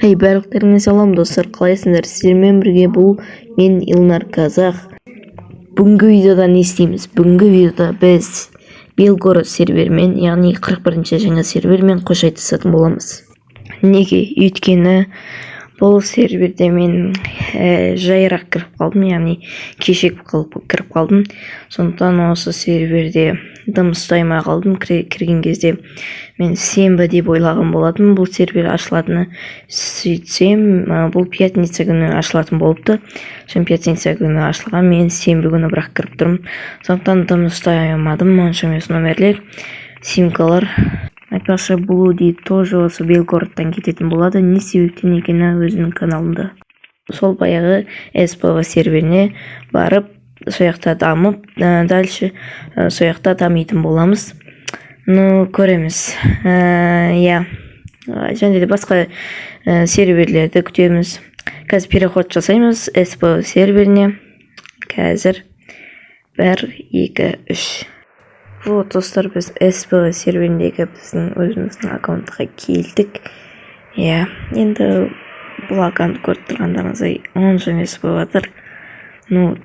Барлықтарыңа салам достар, қалайсыңдар? Сіздермен бірге бұл мен Илнар Казах. Бүгінгі видеода не істейміз? Бүгінгі видеода біз Белгород сервермен, яғни 41-ші жаңа сервермен қош айтысатын боламыз. Неге? Өйткені бұл серверде мен жайырақ кіріп қалдым, яғни кешек кіріп қалдым. Сондықтан осы серверде дым ұстаймай қалдым. Кірген кезде мен сенбі деп ойлаған болатым бұл сервер ашылатыны. Сөйтсем, бұл пятница күні ашылатын болыпты. Соң пятница күні ашылған, мен сенбі күні бірақ кіріп тұрмын. Сондықтан дым ұстай алмадым. Онша емес номерлер, симкалар. Айтпақшы, бұл дейді тоже осы Белгородтан кететін болады. Не себептен екені өзінің каналында. Сол баяғы СПВ серверіне барып, сояқта дамып, дальше сояқта дамитын боламыз. Көреміз. Және де басқа серверлерді күтеміз. Қазір переход жасаймыз СПВ серверіне. Қазір 1, 2, 3. Вот, достар, біз СПВ серверіндегі біздің өзіміздің аккаунтқа келдік. Енді бұл аккаунт көріп тұрғандарыңыздай онша емес болып жатыр.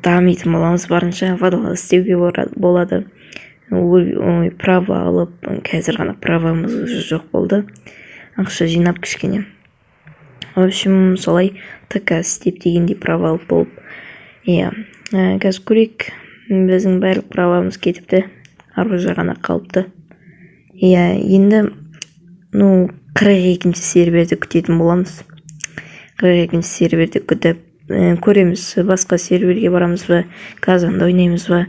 Дамитын боламыз, барынша водолаз істеуге болады. Право алып, қазір ғана правомыз уже жоқ болды. Ақша жинап кішкене. В общем, солай ТК істеп дегендей право алып болып. Қазір көрейік, біздің барлық правомыз кетіпті. Арбажа ғана қалыпты. Енді 42-ші серверді күтетін боламыз. 42-ші серверді күтіп көреміз, басқа серверге барамыз ба, Казанда ойнаймыз ба.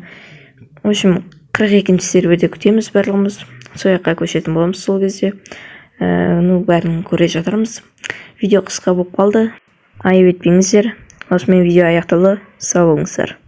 В общем, 42-ші серверде күтеміз барлығымыз. Сояққа көшетін боламыз сол кезде. Бәрін көре жатырмыз. Видео қысқа болып қалды. Айып етпеңіздер. Осымен видео аяқталды. Сау болыңыздар.